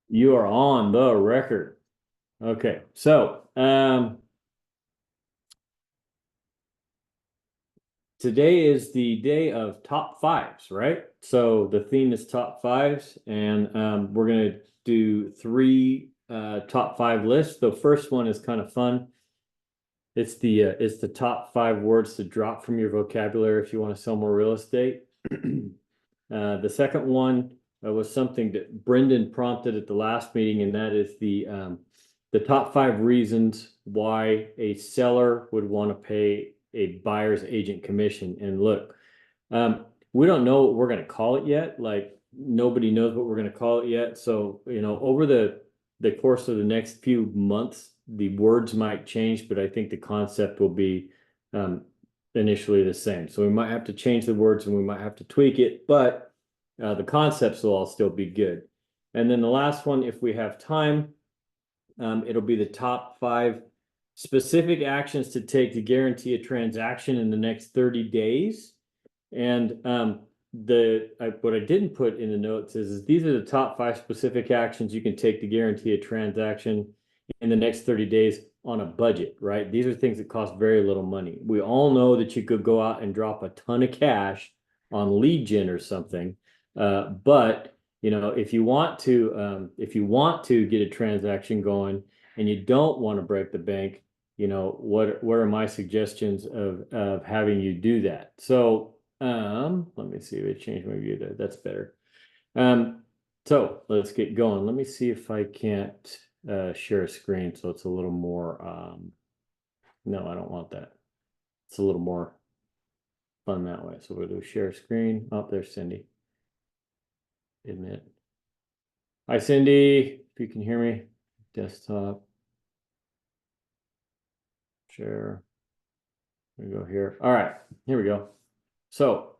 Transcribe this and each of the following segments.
You are on the record. Okay, so today is the day of top fives, right? So the theme is top fives, and we're gonna do three top five lists. The first one is kind of fun. It's the top five words to drop from your vocabulary if you want to sell more real estate. The second one was something that Brendan prompted at the last meeting, and that is the top five reasons why a seller would want to pay a buyer's agent commission. And look, we don't know what we're going to call it yet. Like nobody knows what we're going to call it yet. So, over the course of the next few months, the words might change, but I think the concept will be um, initially the same. So we might have to change the words and we might have to tweak it, but the concepts will all still be good. And then the last one, if we have time, it'll be the top five specific actions to take to guarantee a transaction in the next 30 days. And what I didn't put in the notes is these are the top five specific actions you can take to guarantee a transaction in the next 30 days on a budget, right? These are things that cost very little money. We all know that you could go out and drop a ton of cash on lead gen or something. But if you want to get a transaction going and you don't want to break the bank, what are my suggestions of having you do that? So let me see if I change my view there. That's better. So let's get going. Let me see if I can't share a screen so it's a little more no, I don't want that. It's a little more fun that way. So we'll do share screen. Oh, there's Cindy. Admit. Hi, Cindy. If you can hear me. Desktop. Share. We go here. All right, here we go. So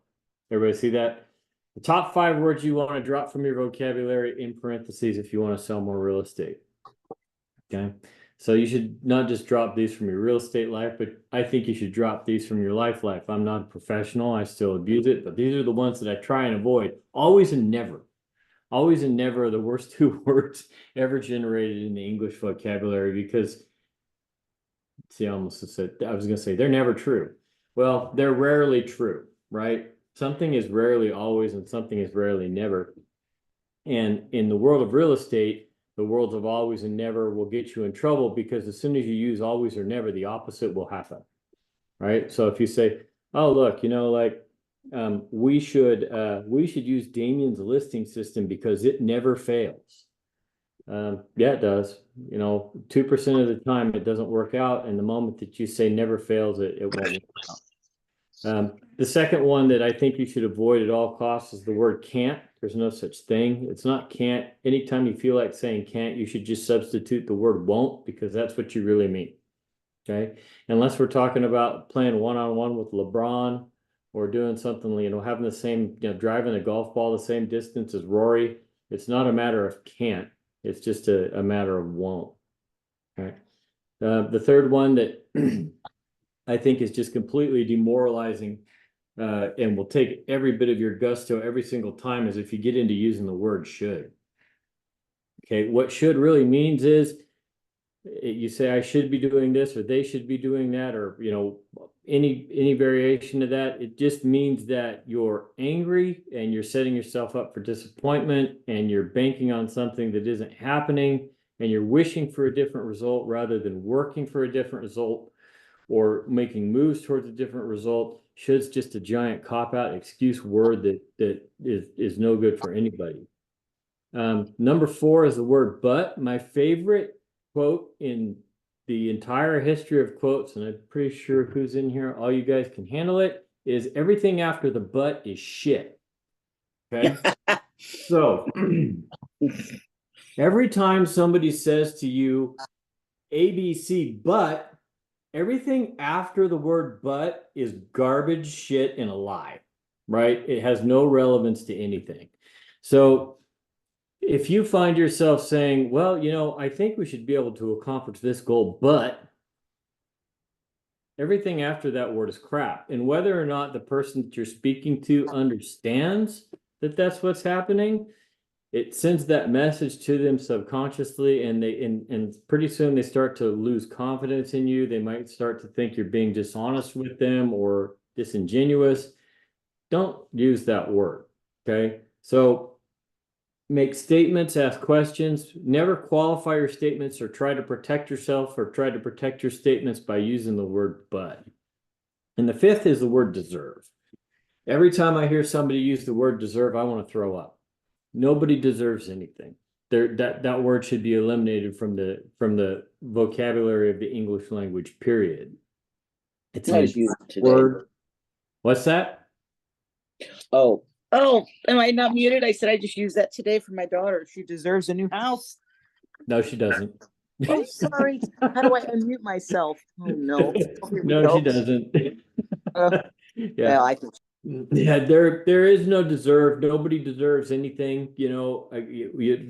everybody see that? The top five words you want to drop from your vocabulary in parentheses if you want to sell more real estate. Okay. So you should not just drop these from your real estate life, but I think you should drop these from your life. I'm not a professional. I still abuse it, but these are the ones that I try and avoid. Always and never. Always and never are the worst two words ever generated in the English vocabulary because, see, I almost said, I was going to say they're never true. Well, they're rarely true, right? Something is rarely always and something is rarely never. And in the world of real estate, the worlds of always and never will get you in trouble because as soon as you use always or never, the opposite will happen, right? So if you say, oh, look, we should use Damian's listing system because it never fails. Yeah, it does. 2% of the time it doesn't work out, and the moment that you say never fails, it won't work out. The second one that I think you should avoid at all costs is the word can't. There's no such thing. It's not can't. Anytime you feel like saying can't, you should just substitute the word won't because that's what you really mean. Okay. Unless we're talking about playing one-on-one with LeBron or doing something, having the same, driving a golf ball the same distance as Rory. It's not a matter of can't. It's just a matter of won't. Okay. The third one that I think is just completely demoralizing and will take every bit of your gusto every single time is if you get into using the word should. Okay, what should really means is you say I should be doing this or they should be doing that or any variation of that. It just means that you're angry and you're setting yourself up for disappointment and you're banking on something that isn't happening and you're wishing for a different result rather than working for a different result or making moves towards a different result. Should's just a giant cop-out excuse word that is no good for anybody. Number four is the word but. My favorite quote in the entire history of quotes, and I'm pretty sure who's in here, all you guys can handle it, is everything after the but is shit. Okay? So every time somebody says to you ABC but, everything after the word but is garbage, shit, and a lie, right? It has no relevance to anything. So if you find yourself saying, well, I think we should be able to accomplish this goal, but everything after that word is crap. And whether or not the person that you're speaking to understands that that's what's happening it sends that message to them subconsciously, and and pretty soon they start to lose confidence in you. They might start to think you're being dishonest with them or disingenuous. Don't use that word. Okay. So make statements, ask questions, never qualify your statements or try to protect yourself or try to protect your statements by using the word but. And the fifth is the word deserve. Every time I hear somebody use the word deserve, I want to throw up. Nobody deserves anything. That word should be eliminated from the vocabulary of the English language, period. It's an word. What's that? Oh, am I not muted? I said I just used that today for my daughter. She deserves a new house. No, she doesn't. Oh, sorry. How do I unmute myself? Oh no. No, she doesn't. Yeah, I think. Yeah, there is no deserve. Nobody deserves anything. You know,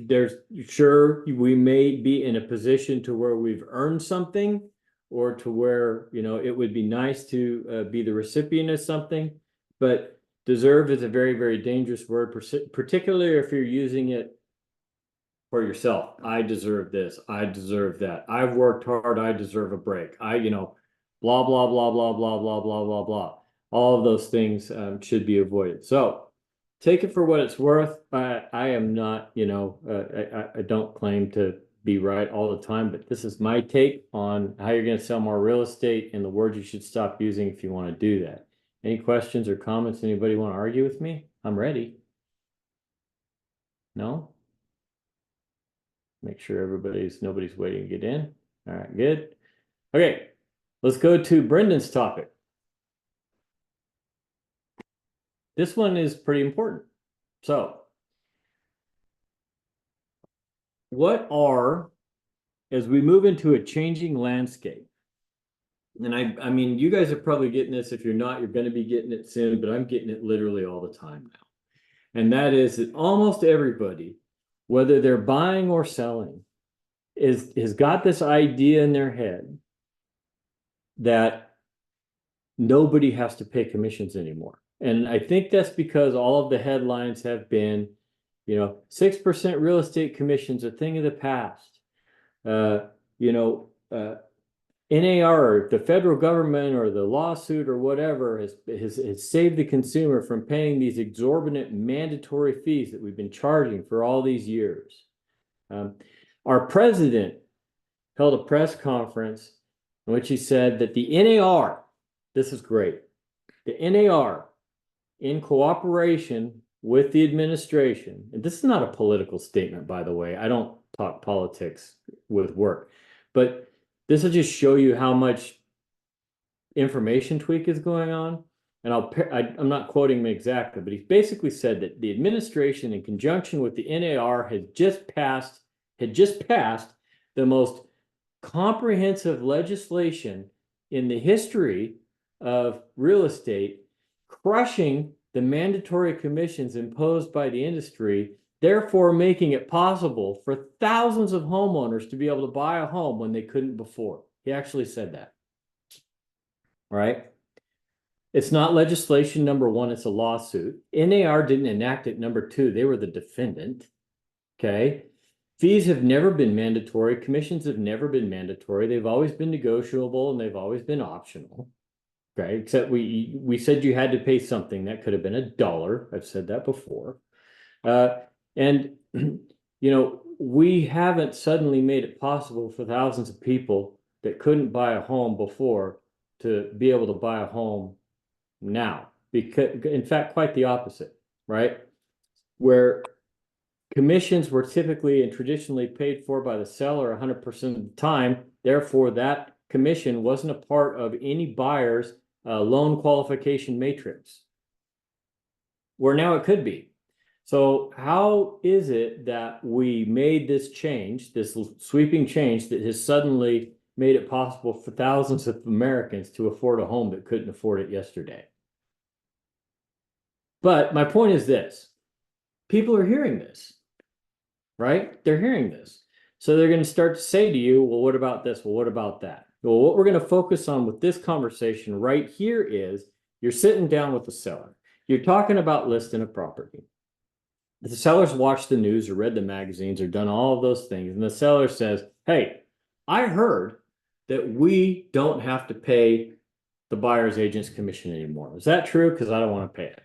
there's sure we may be in a position to where we've earned something, or to where, you know, it would be nice to be the recipient of something, but deserve is a very, very dangerous word, particularly if you're using it for yourself. I deserve this. I deserve that. I've worked hard. I deserve a break. You know, blah, blah, blah, blah, blah, blah, blah, blah, blah. All of those things should be avoided. So take it for what it's worth. I am not, you know, I don't claim to be right all the time, but this is my take on how you're going to sell more real estate and the words you should stop using if you want to do that. Any questions or comments? Anybody want to argue with me? I'm ready. No? Make sure nobody's waiting to get in. All right, good. Okay, let's go to Brendan's topic. This one is pretty important. So, as we move into a changing landscape, and I mean, you guys are probably getting this. If you're not, you're going to be getting it soon, but I'm getting it literally all the time now. And that is that almost everybody, whether they're buying or selling, has got this idea in their head that nobody has to pay commissions anymore. And I think that's because all of the headlines have been, you know, 6% real estate commissions, a thing of the past. You know, NAR, the federal government or the lawsuit or whatever has saved the consumer from paying these exorbitant mandatory fees that we've been charging for all these years. Our president held a press conference in which he said that the NAR, this is great, the NAR, in cooperation with the administration, and this is not a political statement, by the way. I don't talk politics with work, but this will just show you how much information tweak is going on. And I'm not quoting him exactly, but he basically said that the administration, in conjunction with the NAR, had just passed the most comprehensive legislation in the history of real estate, crushing the mandatory commissions imposed by the industry, therefore making it possible for thousands of homeowners to be able to buy a home when they couldn't before. He actually said that. All right. It's not legislation, number one, it's a lawsuit. NAR didn't enact it, number two, they were the defendant. Okay. Fees have never been mandatory. Commissions have never been mandatory. They've always been negotiable and they've always been optional. Okay. Except we said you had to pay something that could have been $1. I've said that before. And, you know, we haven't suddenly made it possible for thousands of people that couldn't buy a home before to be able to buy a home now. Because, in fact, quite the opposite, right? Where commissions were typically and traditionally paid for by the seller 100% of the time. Therefore, that commission wasn't a part of any buyer's loan qualification matrix, where now it could be. So how is it that we made this change, this sweeping change that has suddenly made it possible for thousands of Americans to afford a home that couldn't afford it yesterday? But my point is this: people are hearing this, right? They're hearing this. So they're going to start to say to you, well, what about this? Well, what about that? Well, what we're going to focus on with this conversation right here is you're sitting down with the seller. You're talking about listing a property. The seller's watched the news or read the magazines or done all of those things. And the seller says, hey, I heard that we don't have to pay the buyer's agent's commission anymore. Is that true? Because I don't want to pay it.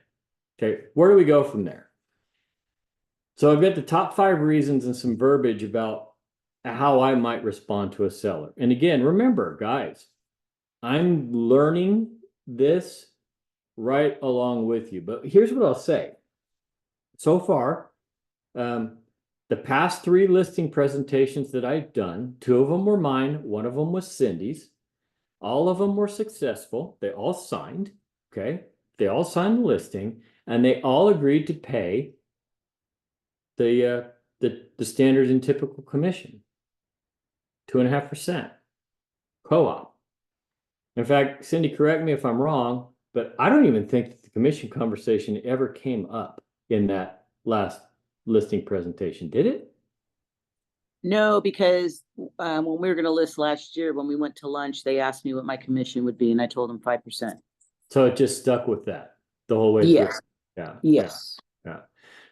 Okay, where do we go from there? So I've got the top 5 reasons and some verbiage about how I might respond to a seller. And again, remember, guys, I'm learning this right along with you. But here's what I'll say. So far, the past 3 listing presentations that I've done, 2 of them were mine, 1 of them was Cindy's. All of them were successful. They all signed, okay? They all signed the listing, and they all agreed to pay the standard and typical commission, 2.5% co-op. In fact, Cindy, correct me if I'm wrong, but I don't even think that the commission conversation ever came up in that last listing presentation, did it? No, because when we were going to list last year, when we went to lunch, they asked me what my commission would be, and I told them 5%. So it just stuck with that the whole way Yes. through. Yeah. Yes. Yeah.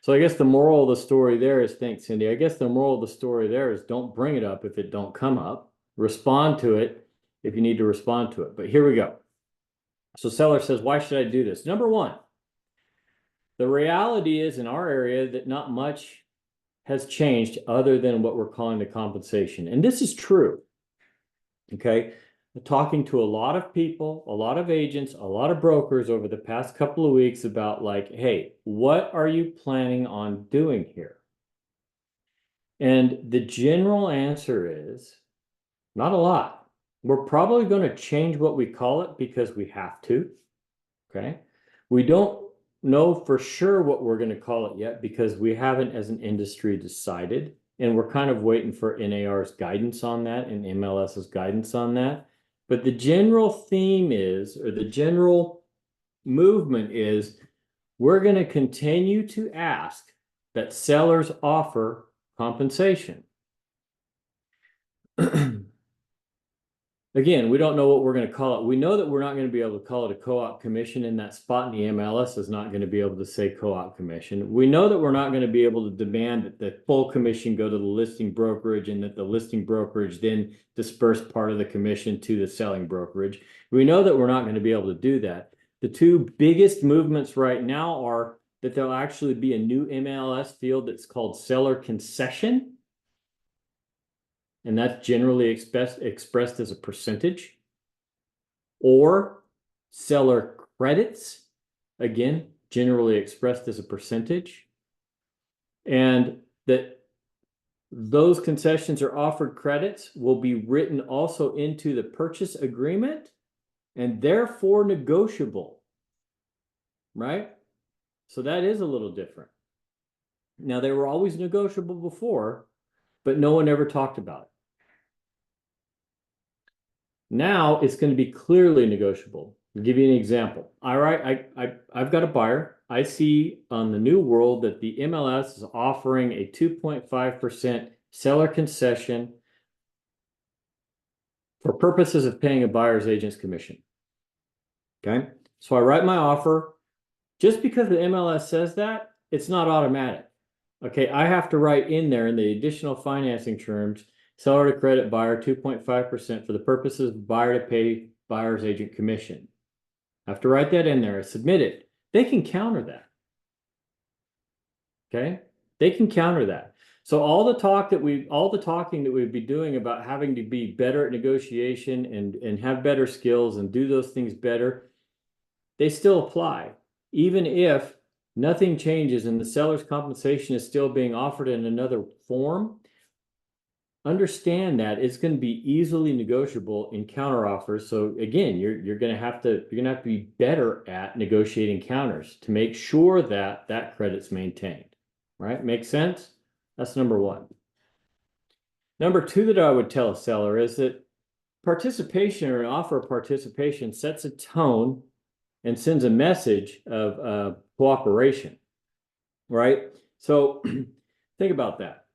So I guess the moral of the story there is, thanks, Cindy. I guess the moral of the story there is don't bring it up if it don't come up. Respond to it if you need to respond to it. But here we go. So seller says, why should I do this? Number 1, the reality is in our area that not much has changed other than what we're calling the compensation. And this is true. Okay. Talking to a lot of people, a lot of agents, a lot of brokers over the past couple of weeks about like, hey, what are you planning on doing here? And the general answer is not a lot. We're probably going to change what we call it because we have to. Okay. We don't know for sure what we're going to call it yet because we haven't as an industry decided. And we're kind of waiting for NAR's guidance on that and MLS's guidance on that. But the general theme is, or the general movement is, we're going to continue to ask that sellers offer compensation. Again, we don't know what we're going to call it. We know that we're not going to be able to call it a co-op commission, and that spot in the MLS is not going to be able to say co-op commission. We know that we're not going to be able to demand that the full commission go to the listing brokerage and that the listing brokerage then disperse part of the commission to the selling brokerage. We know that we're not going to be able to do that. The 2 biggest movements right now are that there'll actually be a new MLS field that's called seller concession. And that's generally expressed as a percentage, or seller credits, again, generally expressed as a percentage, and that those concessions or offered credits will be written also into the purchase agreement and therefore negotiable, right? So that is a little different. Now, they were always negotiable before, but no one ever talked about it. Now it's going to be clearly negotiable. I'll give you an example. All right, I've got a buyer. I see on the new world that the MLS is offering a 2.5% seller concession for purposes of paying a buyer's agent's commission. Okay, so I write my offer. Just because the MLS says that, it's not automatic. Okay, I have to write in there in the additional financing terms, seller to credit buyer 2.5% for the purposes of buyer to pay buyer's agent commission. I have to write that in there. I submit it. They can counter that. Okay, they can counter that. So all the talking that we'd be doing about having to be better at negotiation and have better skills and do those things better, they still apply, even if nothing changes and the seller's compensation is still being offered in another form. Understand that it's going to be easily negotiable in counter offers. So again, you're going to have to be better at negotiating counters to make sure that that credit's maintained. Right? Make sense? That's number 1. Number 2 that I would tell a seller is that participation or an offer of participation sets a tone and sends a message of cooperation. Right? So think about that.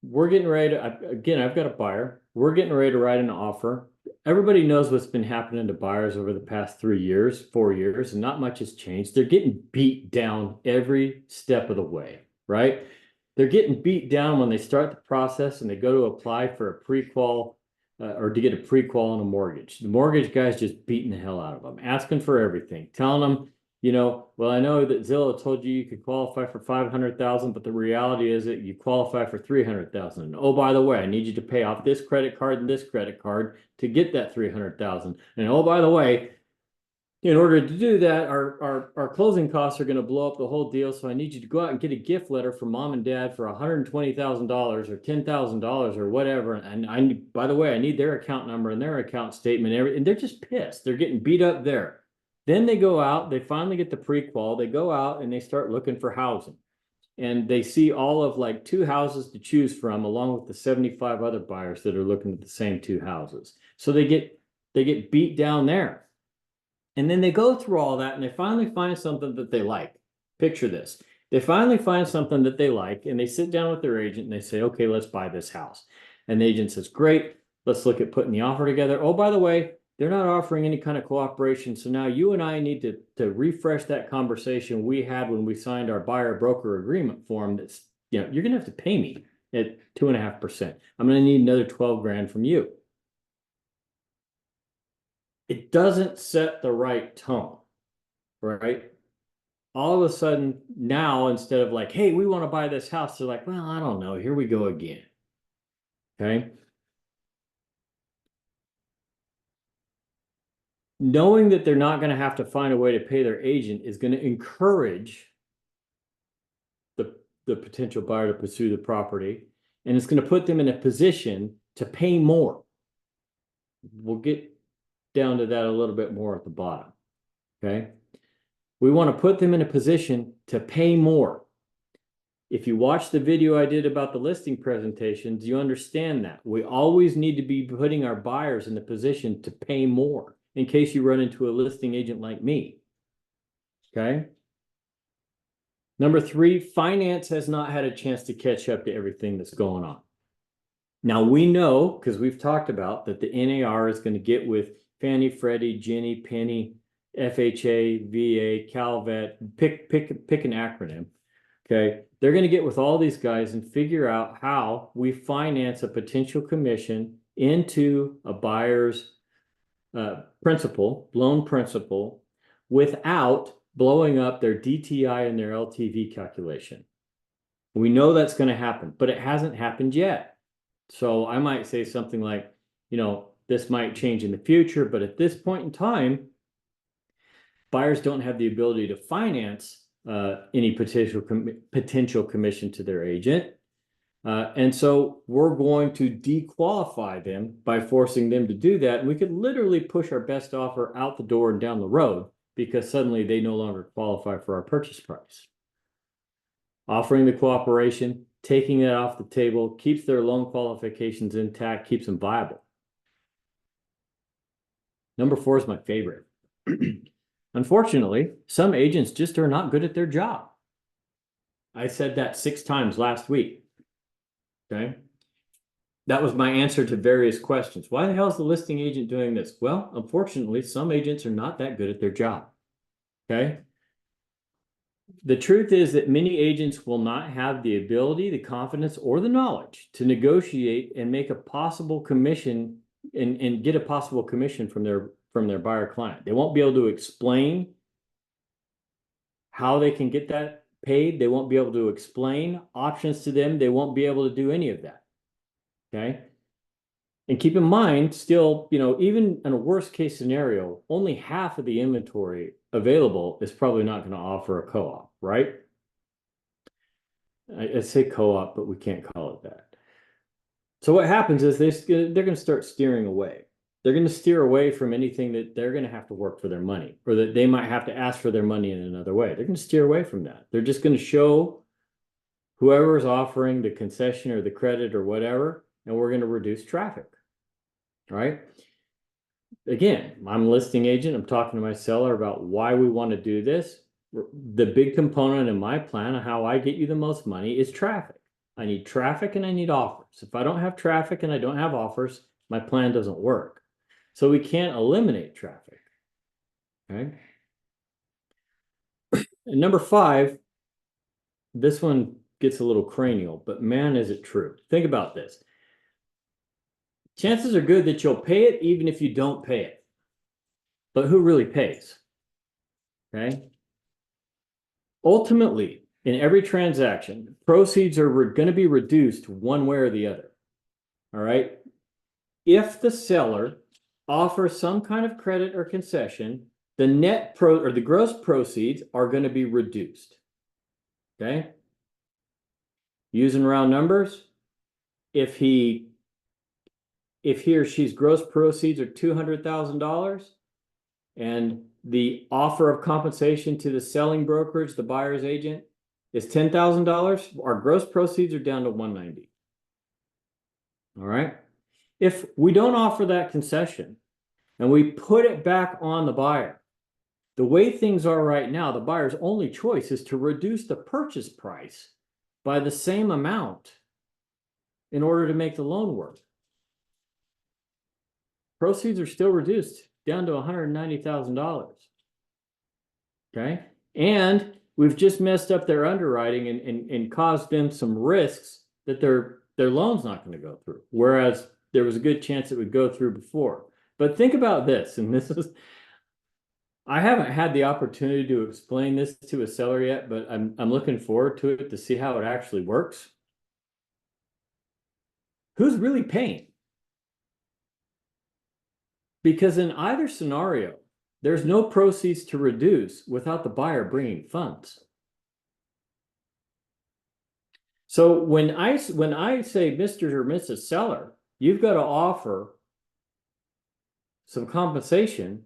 We're getting ready to, again, I've got a buyer. We're getting ready to write an offer. everybody knows what's been happening to buyers over the past 3 years, 4 years, and not much has changed. They're getting beat down every step of the way, right? They're getting beat down when they start the process and they go to apply for a pre-qual or to get a pre-qual on a mortgage. The mortgage guy's just beating the hell out of them, asking for everything, telling them, well, I know that Zillow told you you could qualify for 500,000, but the reality is that you qualify for 300,000. Oh, by the way, I need you to pay off this credit card and this credit card to get that 300,000. And oh, by the way, in order to do that, our closing costs are going to blow up the whole deal. So I need you to go out and get a gift letter from mom and dad for $120,000 or $10,000 or whatever. And by the way, I need their account number and their account statement. And they're just pissed. They're getting beat up there. Then they go out, they finally get the pre-qual, they go out and they start looking for housing. And they see all of like 2 houses to choose from, along with the 75 other buyers that are looking at the same 2 houses. So they get beat down there. And then they go through all that and they finally find something that they like. Picture this. They finally find something that they like and they sit down with their agent and they say, okay, let's buy this house. And the agent says, great, let's look at putting the offer together. Oh, by the way, they're not offering any kind of cooperation. So now you and I need to refresh that conversation we had when we signed our buyer broker agreement form. That's, you're going to have to pay me at 2.5%. I'm going to need another 12 grand from you. It doesn't set the right tone, right? All of a sudden now, instead of like, hey, we want to buy this house, they're like, well, I don't know. Here we go again. Okay. Knowing that they're not going to have to find a way to pay their agent is going to encourage the potential buyer to pursue the property, and it's going to put them in a position to pay more. We'll get down to that a little bit more at the bottom. Okay. We want to put them in a position to pay more. If you watch the video I did about the listing presentations, you understand that. We always need to be putting our buyers in the position to pay more in case you run into a listing agent like me. Okay. Number 3, finance has not had a chance to catch up to everything that's going on. Now we know, because we've talked about, that the NAR is going to get with Fannie, Freddie, Ginnie, Penny, FHA, VA, Calvet, pick an acronym. Okay. They're going to get with all these guys and figure out how we finance a potential commission into a buyer's loan principal, without blowing up their DTI and their LTV calculation. We know that's going to happen, but it hasn't happened yet. So I might say something like, this might change in the future, but at this point in time, buyers don't have the ability to finance any potential commission to their agent. And so we're going to dequalify them by forcing them to do that. And we could literally push our best offer out the door and down the road because suddenly they no longer qualify for our purchase price. Offering the cooperation, taking it off the table, keeps their loan qualifications intact, keeps them viable. Number 4 is my favorite. Unfortunately, some agents just are not good at their job. I said that 6 times last week. Okay. That was my answer to various questions. Why the hell is the listing agent doing this? Well, unfortunately, some agents are not that good at their job. Okay. The truth is that many agents will not have the ability, the confidence, or the knowledge to negotiate and make a possible commission and get a possible commission from their buyer client. They won't be able to explain how they can get that paid. They won't be able to explain options to them. They won't be able to do any of that. Okay. And keep in mind, still, even in a worst case scenario, only half of the inventory available is probably not going to offer a co-op, right? I say co-op, but we can't call it that. So what happens is they're going to start steering away. They're going to steer away from anything that they're going to have to work for their money, or that they might have to ask for their money in another way. They're going to steer away from that. They're just going to show whoever is offering the concession or the credit or whatever, and we're going to reduce traffic. Right? Again, I'm a listing agent. I'm talking to my seller about why we want to do this. The big component in my plan of how I get you the most money is traffic. I need traffic and I need offers. If I don't have traffic and I don't have offers, my plan doesn't work. So we can't eliminate traffic. Okay. And number 5, this one gets a little cranial, but man, is it true. Think about this. Chances are good that you'll pay it even if you don't pay it. But who really pays? Okay. Ultimately, in every transaction, proceeds are going to be reduced one way or the other. All right. If the seller offers some kind of credit or concession, the the gross proceeds are going to be reduced. Okay. Using round numbers, if he or she's gross proceeds are $200,000 and the offer of compensation to the selling brokerage, the buyer's agent, is $10,000, our gross proceeds are down to $190,000. All right. If we don't offer that concession and we put it back on the buyer, the way things are right now, the buyer's only choice is to reduce the purchase price by the same amount in order to make the loan work. Proceeds are still reduced down to $190,000. Okay. And we've just messed up their underwriting and caused them some risks that their loan's not going to go through. Whereas there was a good chance it would go through before. But think about this, and this is, I haven't had the opportunity to explain this to a seller yet, but I'm looking forward to it to see how it actually works. Who's really paying? Because in either scenario, there's no proceeds to reduce without the buyer bringing funds. So when I say Mr. or Mrs. Seller, you've got to offer some compensation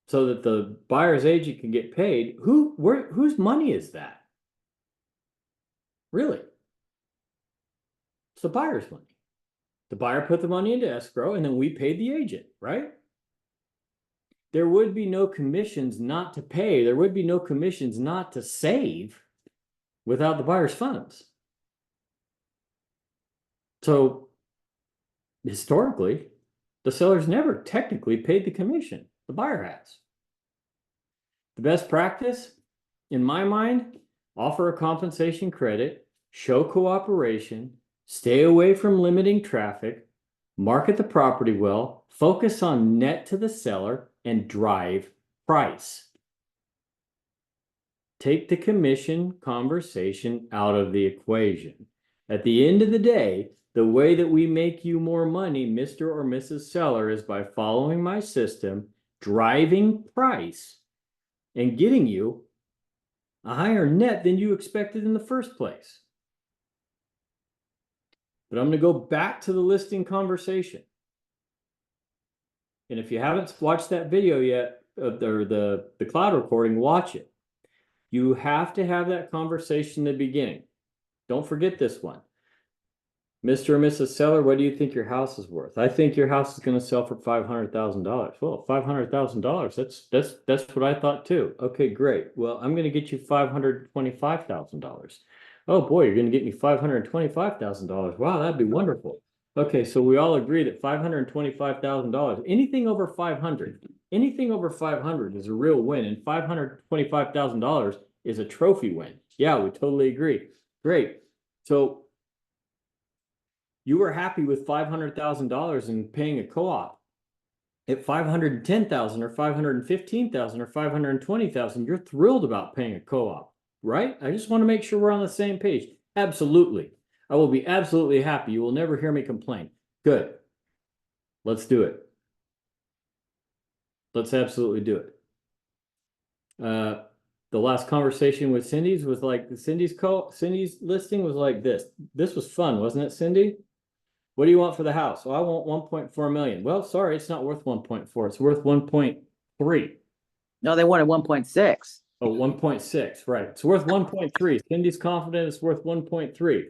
so that the buyer's agent can get paid. Whose money is that? Really? It's the buyer's money. The buyer put the money into escrow and then we paid the agent, right? There would be no commissions not to pay. There would be no commissions not to save without the buyer's funds. So historically, the seller's never technically paid the commission. The buyer has. The best practice, in my mind, offer a compensation credit, show cooperation, stay away from limiting traffic, market the property well, focus on net to the seller, and drive price. Take the commission conversation out of the equation. At the end of the day, the way that we make you more money, Mr. or Mrs. Seller, is by following my system, driving price, and getting you a higher net than you expected in the first place. But I'm going to go back to the listing conversation. And if you haven't watched that video yet, or the cloud recording, watch it. You have to have that conversation in the beginning. Don't forget this one. Mr. or Mrs. Seller, what do you think your house is worth? I think your house is going to sell for $500,000. Well, $500,000, that's what I thought too. Okay, great. Well, I'm going to get you $525,000. Oh boy, you're going to get me $525,000. Wow, that'd be wonderful. Okay, so we all agree that $525,000, anything over 500 is a real win, and $525,000 is a trophy win. Yeah, we totally agree. Great. So you were happy with $500,000 and paying a co-op. At $510,000 or $515,000 or $520,000, you're thrilled about paying a co-op, right? I just want to make sure we're on the same page. Absolutely. I will be absolutely happy. You will never hear me complain. Good. Let's do it. Let's absolutely do it. The last conversation with Cindy's was like, Cindy's listing was like this. This was fun, wasn't it, Cindy? What do you want for the house? Well, I want 1.4 million. Well, sorry, it's not worth 1.4. It's worth 1.3. No, they wanted 1.6. Oh, 1.6, right. It's worth 1.3. Cindy's confident it's worth 1.3.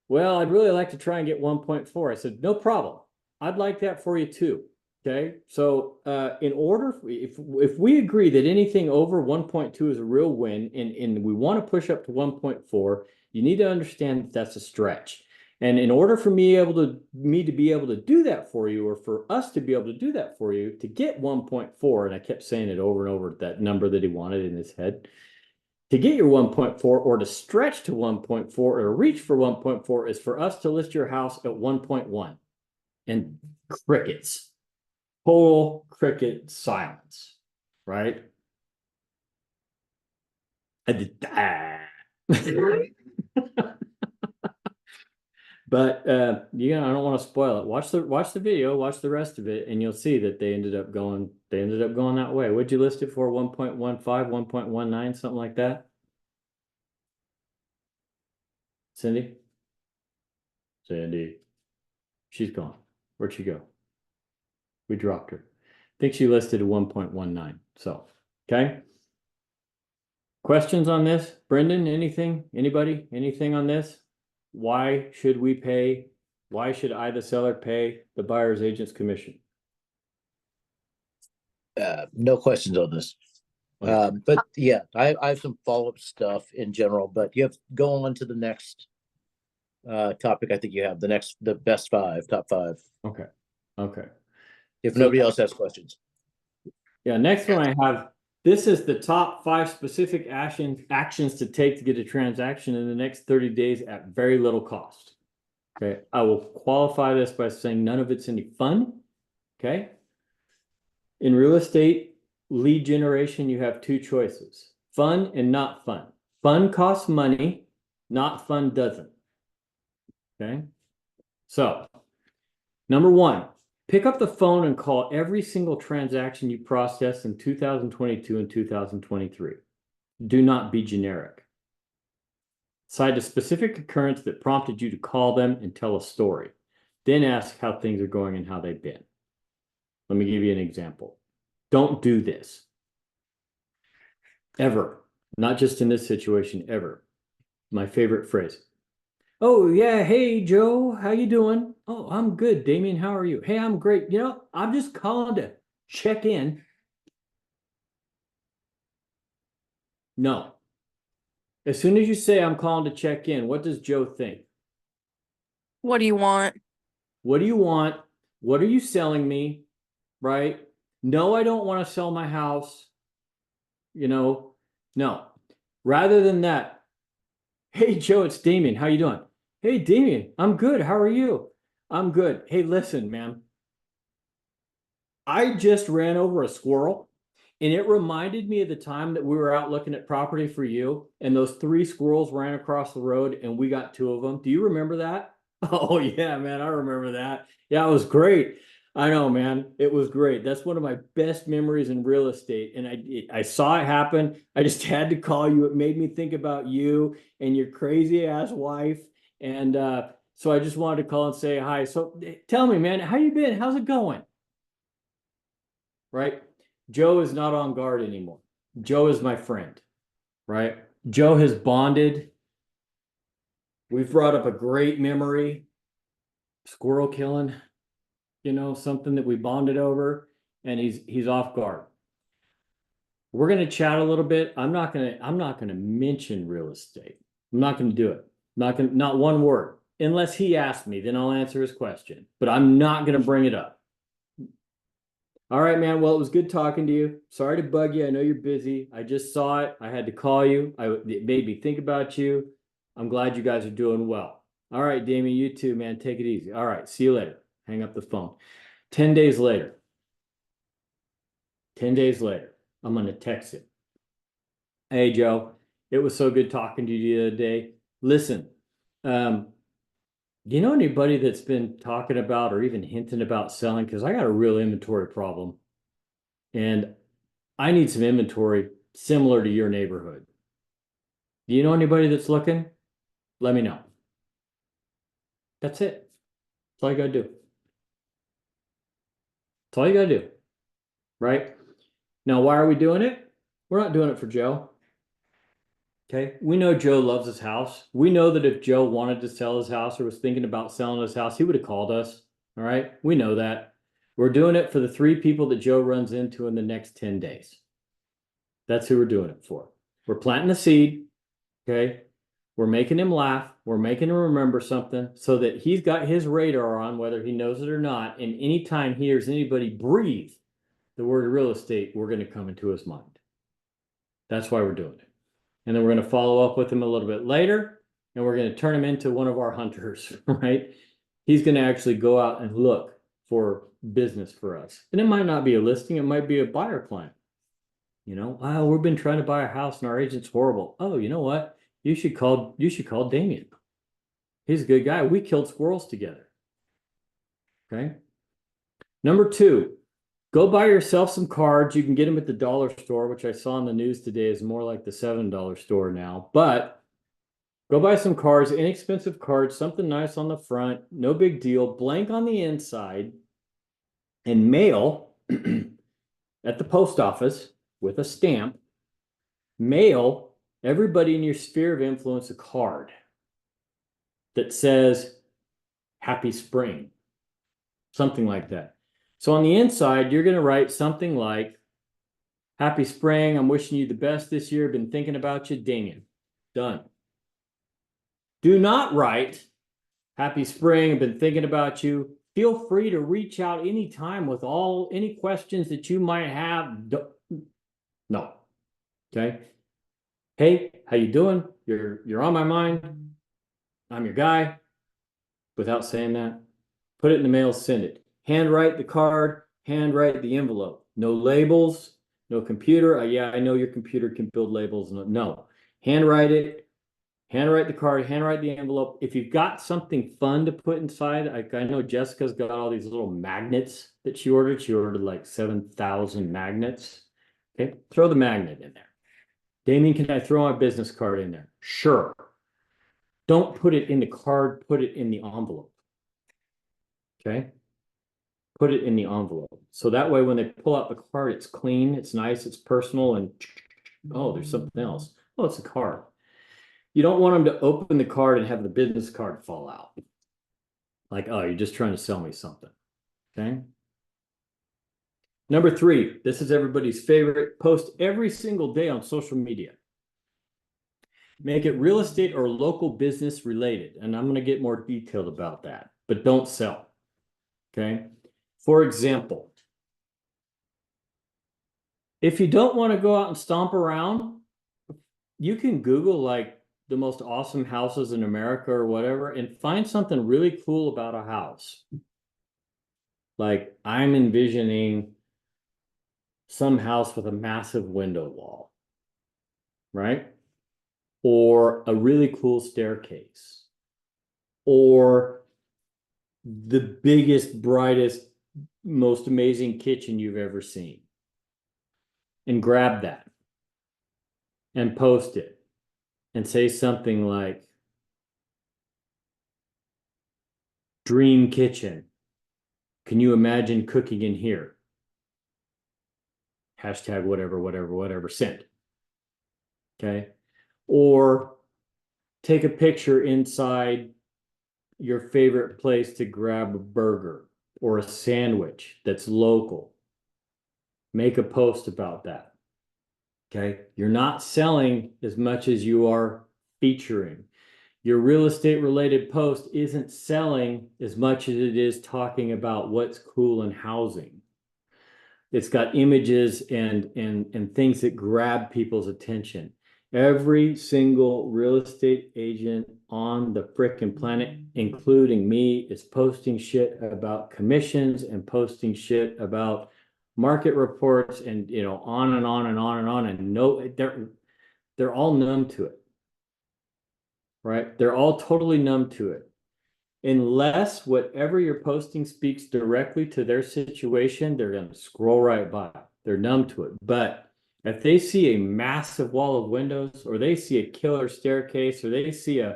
Well, I'd really like to try and get 1.4. I said, no problem. I'd like that for you too. Okay. So in order, if we agree that anything over 1.2 is a real win and we want to push up to 1.4, you need to understand that that's a stretch. And in order for me to be able to do that for you, or for us to be able to do that for you, to get 1.4, and I kept saying it over and over, that number that he wanted in his head, to get your 1.4 or to stretch to 1.4 or to reach for 1.4 is for us to list your house at 1.1. And crickets, total cricket silence, right? I did that. But I don't want to spoil it. Watch the video, watch the rest of it, and you'll see that they ended up going that way. What'd you list it for? 1.15, 1.19, something like that? Cindy? Cindy. She's gone. Where'd she go? We dropped her. I think she listed at 1.19. So, okay. Questions on this? Brendan, anything? Anybody? Anything on this? Why should I, the seller, pay the buyer's agent's commission? No questions on this. But yeah, I have some follow-up stuff in general, but you have to go on to the next topic. I think you have the best top five. Okay. If nobody else has questions. Yeah, next one I have, this is the top 5 specific actions to take to get a transaction in the next 30 days at very little cost. Okay, I will qualify this by saying none of it's any fun. Okay. In real estate lead generation, you have 2 choices: fun and not fun. Fun costs money, not fun doesn't. Okay. So, number 1, pick up the phone and call every single transaction you processed in 2022 and 2023. Do not be generic. Cite a specific occurrence that prompted you to call them and tell a story. Then ask how things are going and how they've been. Let me give you an example. Don't do this. Ever. Not just in this situation, ever. My favorite phrase. Oh, yeah. Hey, Joe. How you doing? Oh, I'm good. Damian, how are you? Hey, I'm great. I'm just calling to check in. No. As soon as you say I'm calling to check in, what does Joe think? What do you want? What do you want? What are you selling me? Right? No, I don't want to sell my house. No. Rather than that, hey, Joe, it's Damian. How you doing? Hey, Damian, I'm good. How are you? I'm good. Hey, listen, man. I just ran over a squirrel, and it reminded me of the time that we were out looking at property for you, and those 3 squirrels ran across the road, and we got 2 of them. Do you remember that? Oh, yeah, man, I remember that. Yeah, it was great. I know, man. It was great. That's one of my best memories in real estate. And I saw it happen. I just had to call you. It made me think about you and your crazy ass wife. And so I just wanted to call and say hi. So tell me, man, how you been? How's it going? Right? Joe is not on guard anymore. Joe is my friend, right? Joe has bonded. We've brought up a great memory. Squirrel killing. Something that we bonded over, and he's off guard. We're going to chat a little bit. I'm not going to mention real estate. I'm not going to do it. Not one word. Unless he asks me, then I'll answer his question. But I'm not going to bring it up. All right, man. Well, it was good talking to you. Sorry to bug you. I know you're busy. I just saw it. I had to call you. It made me think about you. I'm glad you guys are doing well. All right, Damian, you too, man. Take it easy. All right. See you later. Hang up the phone. 10 days later, I'm going to text him. Hey, Joe, it was so good talking to you the other day. Listen, do you know anybody that's been talking about or even hinting about selling? Because I got a real inventory problem, and I need some inventory similar to your neighborhood. Do you know anybody that's looking? Let me know. That's it. That's all you got to do. That's all you got to do, right? Now, why are we doing it? We're not doing it for Joe. Okay. We know Joe loves his house. We know that if Joe wanted to sell his house or was thinking about selling his house, he would have called us. All right. We know that. We're doing it for the 3 people that Joe runs into in the next 10 days. That's who we're doing it for. We're planting the seed. Okay. We're making him laugh. We're making him remember something so that he's got his radar on, whether he knows it or not. And anytime he hears anybody breathe the word real estate, we're going to come into his mind. That's why we're doing it. And then we're going to follow up with him a little bit later, and we're going to turn him into one of our hunters, right? He's going to actually go out and look for business for us. And it might not be a listing. It might be a buyer client. You know, wow, we've been trying to buy a house and our agent's horrible. Oh, you know what? You should call Damian. He's a good guy. We killed squirrels together. Okay. Number 2, go buy yourself some cards. You can get them at the dollar store, which I saw in the news today is more like the $7 store now. But go buy some cards, inexpensive cards, something nice on the front, no big deal, blank on the inside, and mail at the post office with a stamp. Mail everybody in your sphere of influence a card that says happy spring, something like that. So on the inside, you're going to write something like, happy spring, I'm wishing you the best this year, been thinking about you, Damian. Done. Do not write, happy spring, I've been thinking about you. Feel free to reach out anytime with any questions that you might have. No. Okay. Hey, how you doing? You're on my mind. I'm your guy. Without saying that, put it in the mail, send it. Handwrite the card, handwrite the envelope. No labels, no computer. Yeah, I know your computer can build labels. No. Handwrite it, handwrite the card, handwrite the envelope. If you've got something fun to put inside, I know Jessica's got all these little magnets that she ordered. She ordered like 7,000 magnets. Okay, throw the magnet in there. Damian, can I throw my business card in there? Sure. Don't put it in the card, put it in the envelope. Okay? Put it in the envelope. So that way when they pull out the card, it's clean, it's nice, it's personal, and oh, there's something else. Oh, it's a card. You don't want them to open the card and have the business card fall out. Like, oh, you're just trying to sell me something. Okay? Number 3, this is everybody's favorite. Post every single day on social media. Make it real estate or local business related. And I'm going to get more detailed about that, but don't sell. Okay. For example, if you don't want to go out and stomp around, you can Google like the most awesome houses in America or whatever and find something really cool about a house. Like I'm envisioning some house with a massive window wall, right? Or a really cool staircase, or the biggest, brightest, most amazing kitchen you've ever seen. And grab that and post it and say something like, dream kitchen. Can you imagine cooking in here? Hashtag whatever, send. Okay. Or take a picture inside your favorite place to grab a burger or a sandwich that's local. Make a post about that. Okay. You're not selling as much as you are featuring. Your real estate related post isn't selling as much as it is talking about what's cool in housing. It's got images and things that grab people's attention. Every single real estate agent on the frickin' planet, including me, is posting shit about commissions and posting shit about market reports and, you know, on and on and on and on. And no, they're all numb to it, right? They're all totally numb to it. Unless whatever you're posting speaks directly to their situation, they're going to scroll right by. They're numb to it. But if they see a massive wall of windows, or they see a killer staircase, or they see I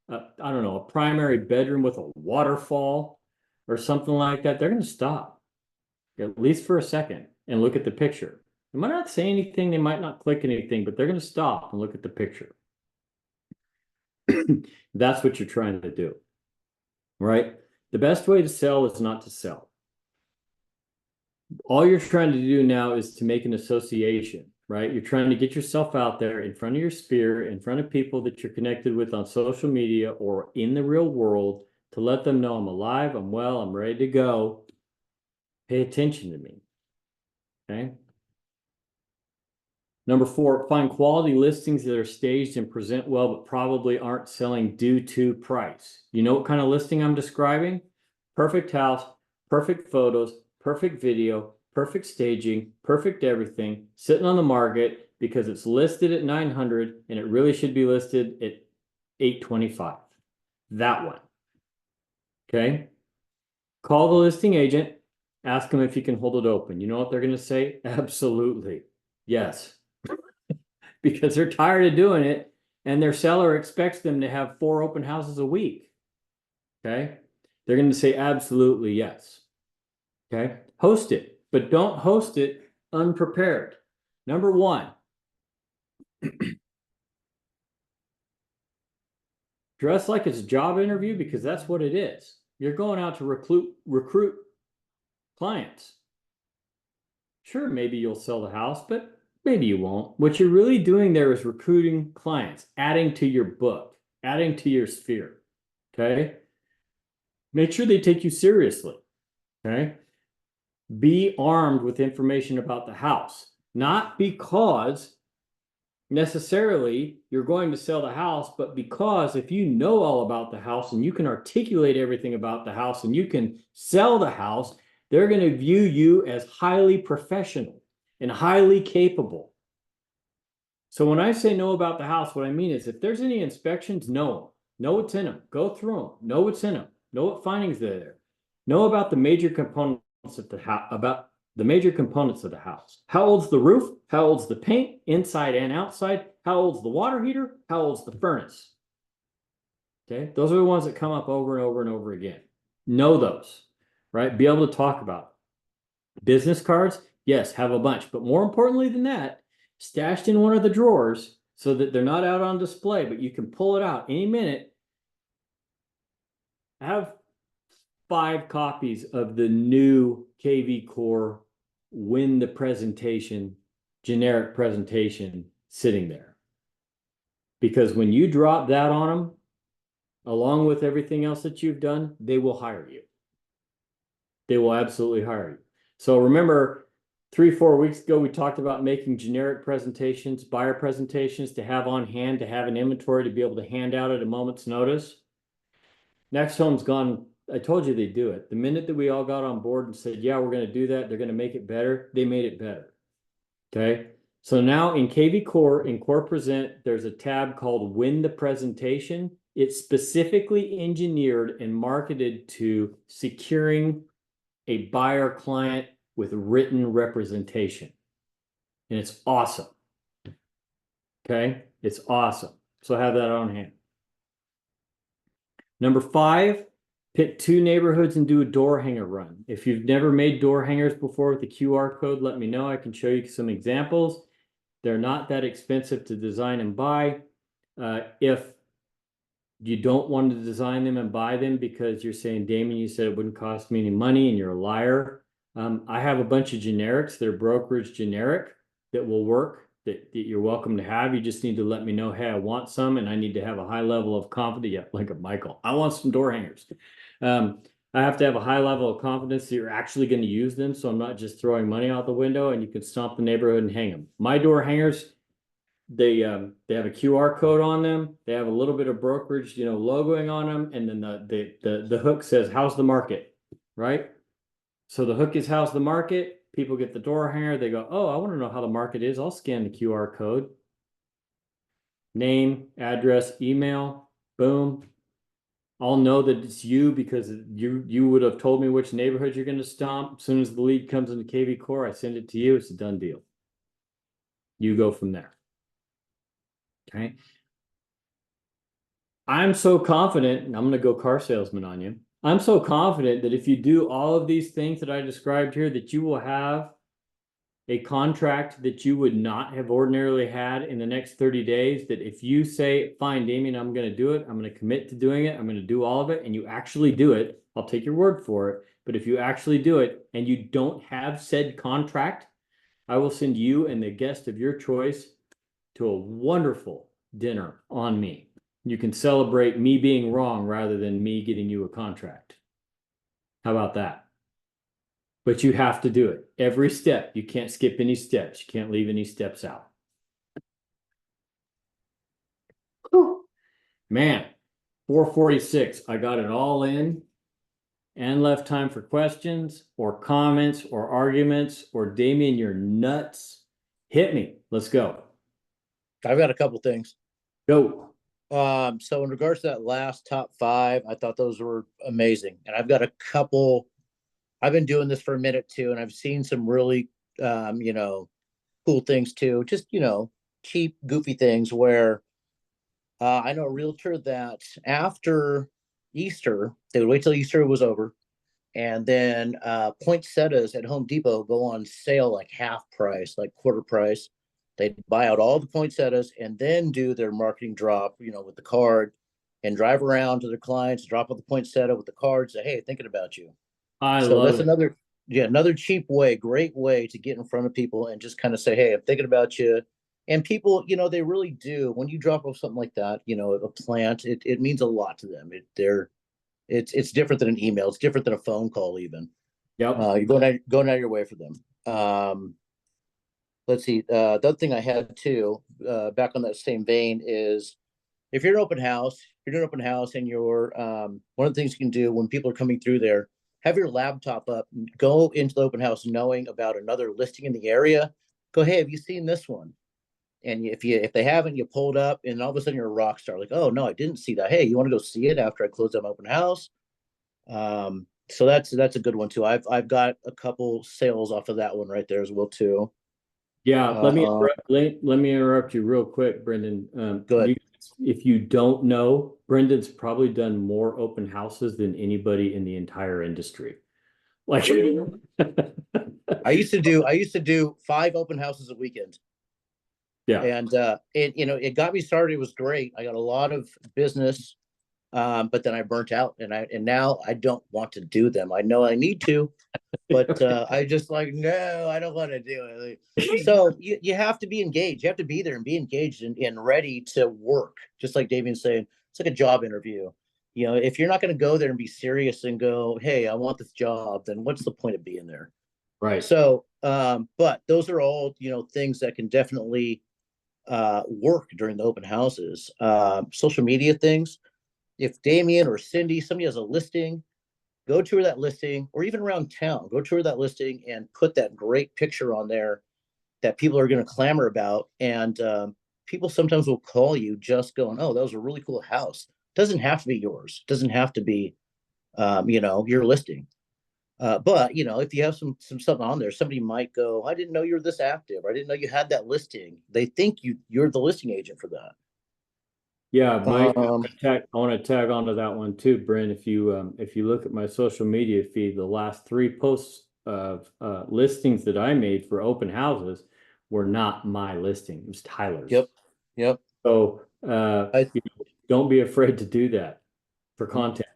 don't know, a primary bedroom with a waterfall or something like that, they're going to stop, at least for a second, and look at the picture. They might not say anything, they might not click anything, but they're going to stop and look at the picture. That's what you're trying to do. Right? The best way to sell is not to sell. All you're trying to do now is to make an association. right? You're trying to get yourself out there in front of your sphere, in front of people that you're connected with on social media or in the real world to let them know I'm alive, I'm well, I'm ready to go. Pay attention to me. Okay. Number 4, find quality listings that are staged and present well, but probably aren't selling due to price. You know what kind of listing I'm describing? Perfect house, perfect photos, perfect video, perfect staging, perfect everything, sitting on the market because it's listed at 900 and it really should be listed at 825. That one. Okay. Call the listing agent, ask them if you can hold it open. You know what they're going to say? Absolutely. Yes. Because they're tired of doing it and their seller expects them to have 4 open houses a week. Okay. They're going to say absolutely yes. Okay. Host it, but don't host it unprepared. Number 1, dress like it's a job interview because that's what it is. You're going out to recruit clients. Sure, maybe you'll sell the house, but maybe you won't. What you're really doing there is recruiting clients, adding to your book, adding to your sphere. Okay. Make sure they take you seriously. Okay. Be armed with information about the house, not because necessarily you're going to sell the house, but because if you know all about the house and you can articulate everything about the house and you can sell the house, they're going to view you as highly professional and highly capable. So when I say know about the house, what I mean is if there's any inspections, know what's in them, go through them, know what's in them, know what findings are there, know about the major components of the house, about the major components of the house. How old's the roof? How old's the paint, inside and outside? How old's the water heater? How old's the furnace? Okay, those are the ones that come up over and over and over again. Know those, right? Be able to talk about it. Business cards, yes, have a bunch, but more importantly than that, stashed in one of the drawers so that they're not out on display, but you can pull it out any minute. Have 5 copies of the new KV Core Win the Presentation, generic presentation sitting there. Because when you drop that on them, along with everything else that you've done, they will hire you. They will absolutely hire you. So remember, 3-4 weeks ago, we talked about making generic presentations, buyer presentations to have on hand, to have an inventory to be able to hand out at a moment's notice. NextHome's gone. I told you they'd do it. The minute that we all got on board and said, yeah, we're going to do that, they're going to make it better, they made it better. Okay. So now in KV Core, in Core Present, there's a tab called Win the Presentation. It's specifically engineered and marketed to securing a buyer client with written representation. And it's awesome. Okay. It's awesome. So have that on hand. Number 5, pick 2 neighborhoods and do a door hanger run. If you've never made door hangers before with the QR code, let me know. I can show you some examples. They're not that expensive to design and buy. If you don't want to design them and buy them because you're saying, Damian, you said it wouldn't cost me any money and you're a liar. I have a bunch of generics. They're brokerage generic that will work. That you're welcome to have. You just need to let me know, hey, I want some, and I need to have a high level of confidence. Yeah, like a Michael, I want some door hangers. I have to have a high level of confidence that you're actually going to use them, so I'm not just throwing money out the window and you can stomp the neighborhood and hang them. My door hangers, they have a QR code on them. They have a little bit of brokerage, logoing on them, and then the hook says, how's the market, right? So the hook is how's the market. People get the door hanger. They go, oh, I want to know how the market is. I'll scan the QR code. Name, address, email, boom. I'll know that it's you because you would have told me which neighborhood you're going to stomp. As soon as the lead comes into KV Core, I send it to you. It's a done deal. You go from there. Okay. I'm so confident, and I'm going to go car salesman on you. I'm so confident that if you do all of these things that I described here, that you will have a contract that you would not have ordinarily had in the next 30 days. That if you say, fine, Damian, I'm going to do it. I'm going to commit to doing it. I'm going to do all of it. And you actually do it. I'll take your word for it. But if you actually do it and you don't have said contract, I will send you and the guest of your choice to a wonderful dinner on me. You can celebrate me being wrong rather than me getting you a contract. How about that? But you have to do it every step. You can't skip any steps. You can't leave any steps out. Whew. Man, 4:46. I got it all in and left time for questions or comments or arguments or Damian, you're nuts. Hit me. Let's go. I've got a couple things. Go. So in regards to that last top 5, I thought those were amazing. And I've got a couple. I've been doing this for a minute too, and I've seen some really, cool things too. Just, cheap, goofy things where I know a realtor that after Easter, they would wait till Easter was over, and then poinsettias at Home Depot go on sale like half price, like quarter price. They'd buy out all the poinsettias and then do their marketing drop, with the card, and drive around to their clients, drop off the poinsettia with the card, say, "Hey, thinking about you." I So love that's it. another cheap way, great way to get in front of people and just kind of say, "Hey, I'm thinking about you." And people, they really do. When you drop off something like that, a plant, it means a lot to them. It's different than an email. It's different than a phone call even. Yep. You're going out of your way for them. Let's see. The other thing I had too, back on that same vein, is if you're an open house, you're doing an open house, and you're one of the things you can do when people are coming through there, have your laptop up, go into the open house knowing about another listing in the area. Go, "Hey, have you seen this one?" And if they haven't, you pull it up, and all of a sudden you're a rock star. Like, "Oh no, I didn't see that. Hey, you want to go see it after I close down my open house?" So that's a good one too. I've got a couple sales off of that one right there as well too. Yeah, Uh, uh, let me interrupt you real quick, Brendan. Go ahead. If you don't know, Brendan's probably done more open houses than anybody in the entire industry. Like, I used to do 5 open houses a weekend. yeah, And it got me started. It was great. I got a lot of business, but then I burnt out, and now I don't want to do them. I know I need to, but I just like, no, I don't want to do it. So you have to be engaged. You have to be there and be engaged and ready to work. Just like Damian's saying, it's like a job interview. If you're not going to go there and be serious and go, "Hey, I want this job," then what's the point of being there? right. So, but those are all, things that can definitely work during the open houses. Social media things. If Damian or Cindy, somebody has a listing, go tour that listing, or even around town, go tour that listing and put that great picture on there that people are going to clamor about. And people sometimes will call you just going, "Oh, that was a really cool house." Doesn't have to be yours. Doesn't have to be, your listing. But if you have some something on there, somebody might go, "I didn't know you were this active. Or I didn't know you had that listing." They think you're the listing agent for that. Yeah, Mike, Um, I want to tag onto that one too, Brent. If you look at my social media feed, the last 3 posts of listings that I made for open houses were not my listing. It was Tyler's. yep, yep. So I don't be afraid to do that for content.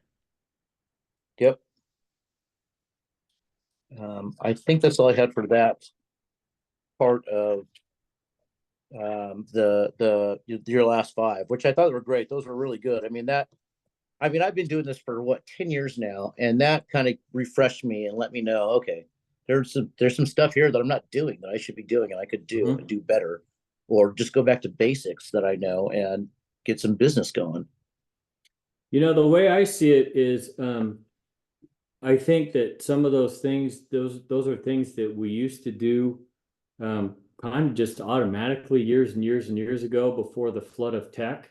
Yep. I think that's all I had for that part of your last 5, which I thought were great. Those were really good. I've been doing this for 10 years now, and that kind of refreshed me and let me know, okay, there's some stuff here that I'm not doing that I should be doing and I could do and do better, or just go back to basics that I know and get some business going. The way I see it is, I think that some of those things, those are things that we used to do, kind of just automatically years and years and years ago before the flood of tech.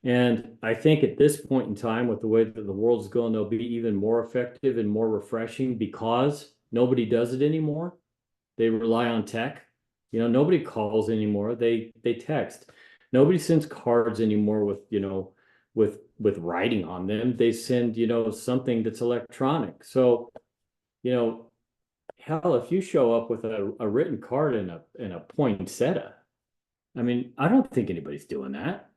And I think at this point in time, with the way that the world's going, they'll be even more effective and more refreshing because nobody does it anymore. They rely on tech. Nobody calls anymore. They text. Nobody sends cards anymore with writing on them. They send, something that's electronic. So, hell, if you show up with a written card and a poinsettia, I don't think anybody's doing that.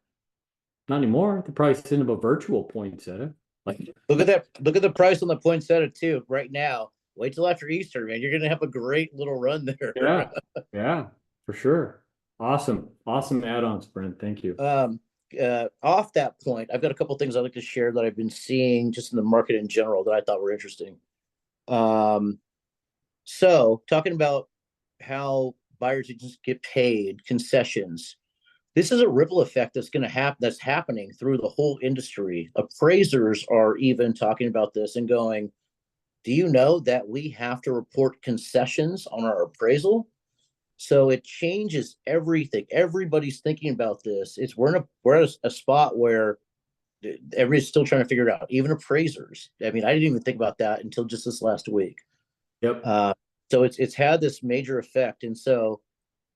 Not anymore. They probably send them a virtual poinsettia. Like, Look at that. Look at the price on the poinsettia too right now. wait till after Easter, man. You're gonna have a great little run there. Yeah, yeah, for sure. Awesome. Awesome add-ons, Brent. Thank you. Off that point, I've got a couple things I'd like to share that I've been seeing just in the market in general that I thought were interesting. So talking about how buyers agents get paid, concessions. This is a ripple effect that's going to happen, that's happening through the whole industry. Appraisers are even talking about this and going, do you know that we have to report concessions on our appraisal? So it changes everything. Everybody's thinking about this. We're at a spot where everybody's still trying to figure it out. Even appraisers. I mean, I didn't even think about that until just this last week. Yep. So it's had this major effect, and so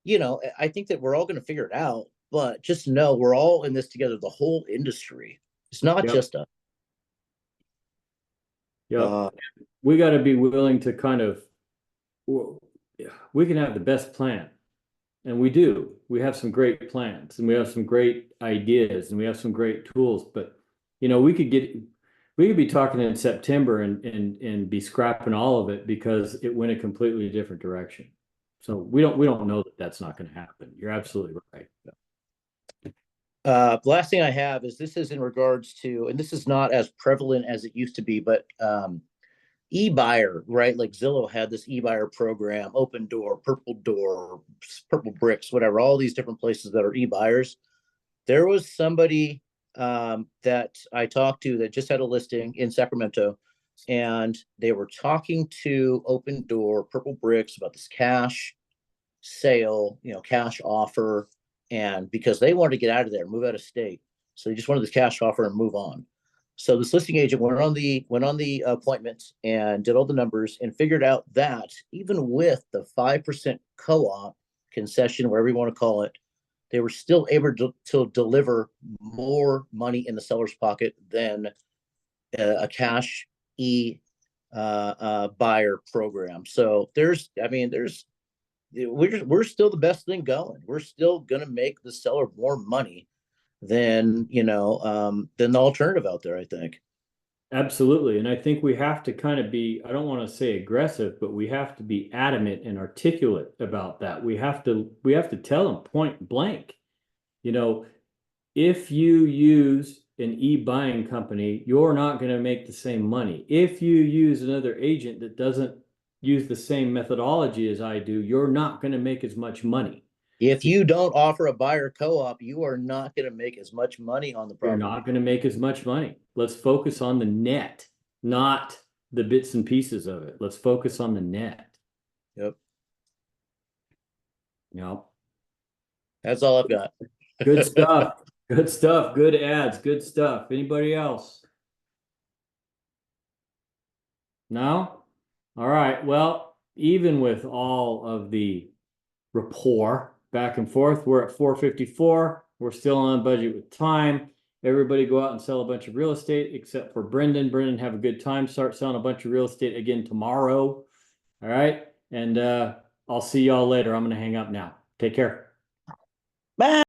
I think that we're all going to figure it out. But just know we're all in this together. The whole industry. It's not Yep. just us. Yep. We got to be willing to kind of, we can have the best plan, and we do. We have some great plans, and we have some great ideas, and we have some great tools. But we could be talking in September and be scrapping all of it because it went a completely different direction. So we don't know that that's not going to happen. You're absolutely right. The last thing I have is this is in regards to, and this is not as prevalent as it used to be, but eBuyer, right? Like Zillow had this eBuyer program, Open Door, Purple Bricks, whatever, all these different places that are eBuyers. There was somebody that I talked to that just had a listing in Sacramento, and they were talking to Open Door, Purple Bricks about this cash sale, cash offer. And because they wanted to get out of there, move out of state. So they just wanted this cash offer and move on. So this listing agent went on the appointment and did all the numbers and figured out that even with the 5% co-op concession, whatever you want to call it, they were still able to deliver more money in the seller's pocket than a cash buyer program. So we're still the best thing going. We're still going to make the seller more money than the alternative out there, I think. Absolutely. And I think we have to kind of be, I don't want to say aggressive, but we have to be adamant and articulate about that. We have to tell them point blank, if you use an e-buying company, you're not going to make the same money. If you use another agent that doesn't use the same methodology as I do, you're not going to make as much money. If you don't offer a buyer co-op, you are not going to make as much money on the property. You're not going to make as much money. Let's focus on the net, not the bits and pieces of it. Let's focus on the net. Yep. That's all I've got. Good stuff. Good stuff. Good ads. Good stuff. Anybody else? No? All right. Well, even with all of the rapport back and forth, we're at 4:54. We're still on budget with time. Everybody go out and sell a bunch of real estate except for Brendan. Brendan, have a good time. Start selling a bunch of real estate again tomorrow. All right. And I'll see y'all later. I'm going to hang up now. Take care. Bye.